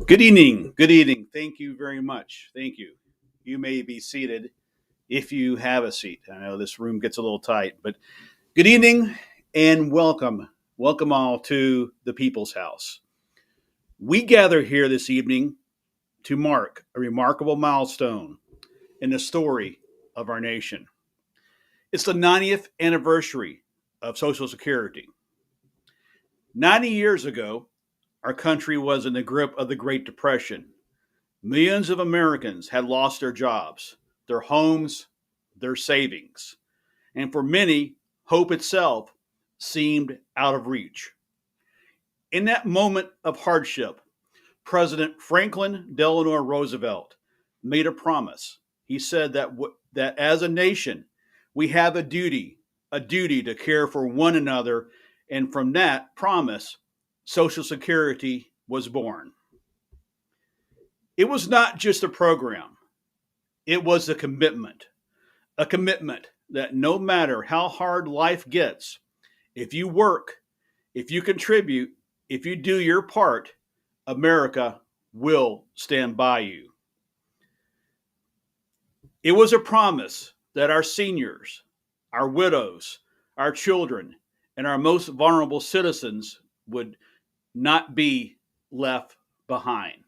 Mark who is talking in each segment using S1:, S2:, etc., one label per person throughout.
S1: Good evening. Good evening. Thank you very much. Thank you. You may be seated if you have a seat. I know this room gets a little tight, but good evening and welcome. Welcome all to the People's House. We gather here this evening to mark a remarkable milestone in the story of our nation. It's the 90th anniversary of Social Security. 90 years ago, our country was in the grip of the Great Depression. Millions of Americans had lost their jobs, their homes, their savings. And for many, hope itself seemed out of reach. In that moment of hardship, President Franklin Delano Roosevelt made a promise. He said that as a nation, we have a duty to care for one another. And from that promise, Social Security was born. It was not just a program, it was a commitment that no matter how hard life gets, if you work, if you contribute, if you do your part, America will stand by you. It was a promise that our seniors, our widows, our children, and our most vulnerable citizens would not be left behind.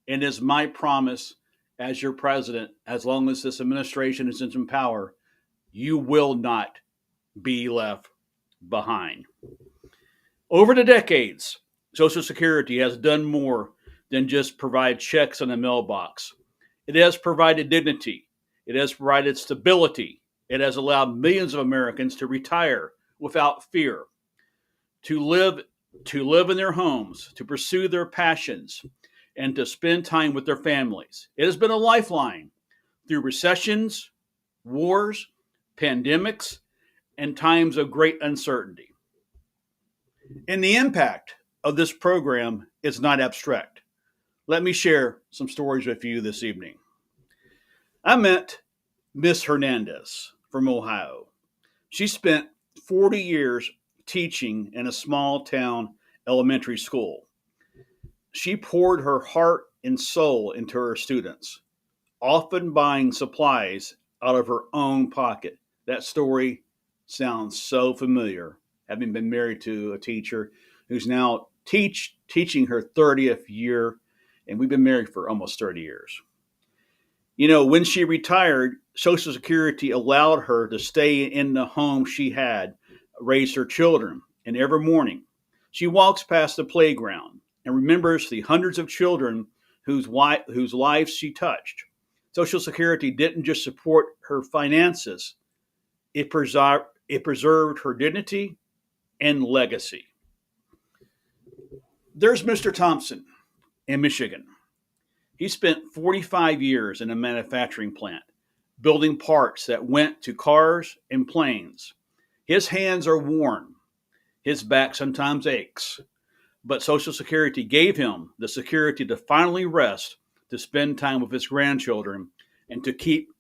S1: And is my promise as your president, as long as this administration is in power, you will not be left behind. Over the decades, Social Security has done more than just provide checks in the mailbox. It has provided dignity. It has provided stability. It has allowed millions of Americans to retire without fear, to live in their homes, to pursue their passions, and to spend time with their families. It has been a lifeline through recessions, wars, pandemics, and times of great uncertainty. And the impact of this program is not abstract. Let me share some stories with you this evening. I met Miss Hernandez from Ohio. She spent 40 years teaching in a small town elementary school. She poured her heart and soul into her students, often buying supplies out of her own pocket. That story sounds so familiar, having been married to a teacher who's now teaching her 30th year, and we've been married for almost 30 years. You know, when she retired, Social Security allowed her to stay in the home she had, raise her children, and every morning she walks past the playground and remembers the hundreds of children whose lives she touched. Social Security didn't just support her finances, it preserved her dignity and legacy. There's Mr. Thompson in Michigan. He spent 45 years in a manufacturing plant, building parts that went to cars and planes. His hands are worn, his back sometimes aches, but Social Security gave him the security to finally rest, to spend time with his grandchildren, and to keep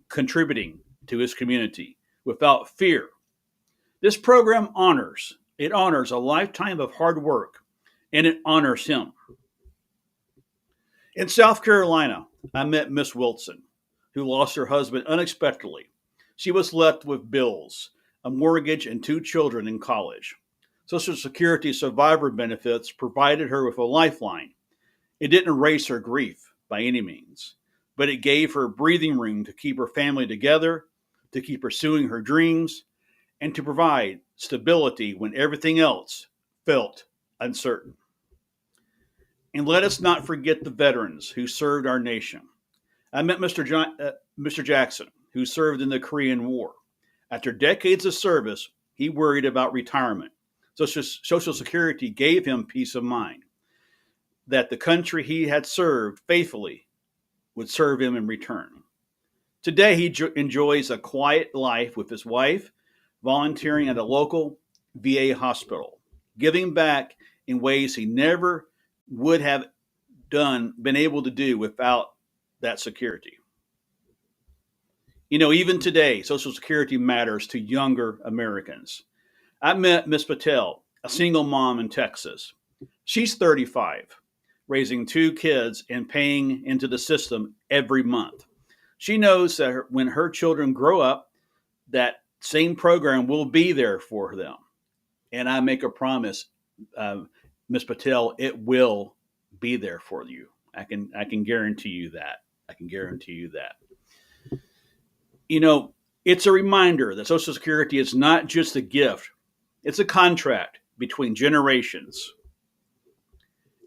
S1: contributing to his community without fear. This program honors a lifetime of hard work, and it honors him. In South Carolina, I met Miss Wilson, who lost her husband unexpectedly. She was left with bills, a mortgage, and two children in college. Social Security survivor benefits provided her with a lifeline. It didn't erase her grief by any means, but it gave her breathing room to keep her family together, to keep pursuing her dreams, and to provide stability when everything else felt uncertain. And let us not forget the veterans who served our nation. I met Mr. Jackson, who served in the Korean War. After decades of service, he worried about retirement. Social Security gave him peace of mind that the country he had served faithfully would serve him in return. Today, he enjoys a quiet life with his wife, volunteering at a local VA hospital, giving back in ways he never would have been able to do without that security. You know, even today, Social Security matters to younger Americans. I met Miss Patel, a single mom in Texas. She's 35. raising 2 kids and paying into the system every month. She knows that when her children grow up, that same program will be there for them. And I make a promise, Ms. Patel, it will be there for you. I can guarantee you that. I can guarantee you that. You know, it's a reminder that Social Security is not just a gift, it's a contract between generations.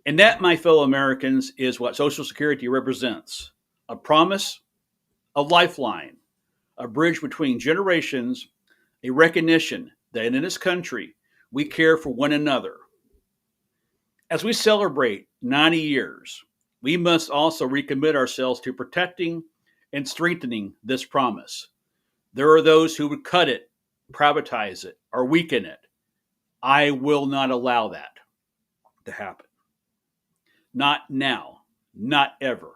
S1: And that, my fellow Americans, is what Social Security represents: a promise, a lifeline, a bridge between generations, a recognition that in this country we care for one another. As we celebrate 90 years, we must also recommit ourselves to protecting and strengthening this promise. There are those who would cut it, privatize it, or weaken it. I will not allow that to happen. Not now, not ever.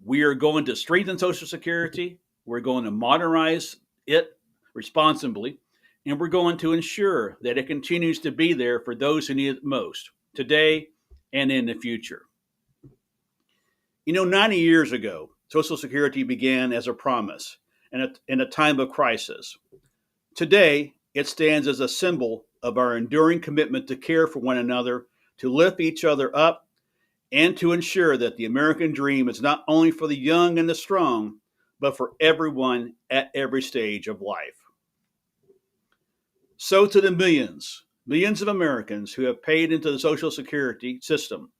S1: We are going to strengthen Social Security. We're going to modernize it responsibly, and we're going to ensure that it continues to be there for those who need it most, today and in the future. 90 years ago, Social Security began as a promise in a time of crisis. Today, it stands as a symbol of our enduring commitment to care for one another, to lift each other up, and to ensure that the American dream is not only for the young and the strong, but for everyone at every stage of life. So to the millions of Americans who have paid into the Social Security system,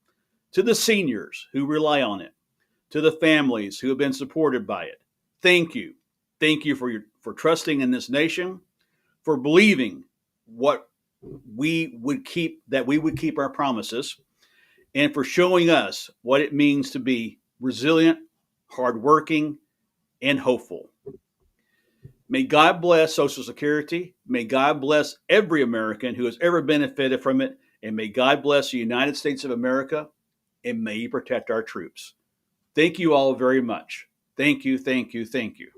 S1: to the seniors who rely on it, to the families who have been supported by it, thank you. Thank you for trusting in this nation, for believing that we would keep our promises, and for showing us what it means to be resilient, hardworking, and hopeful. May God bless Social Security. May God bless every American who has ever benefited from it. And may God bless the United States of America. And may He protect our troops. Thank you all very much. Thank you, thank you, thank you.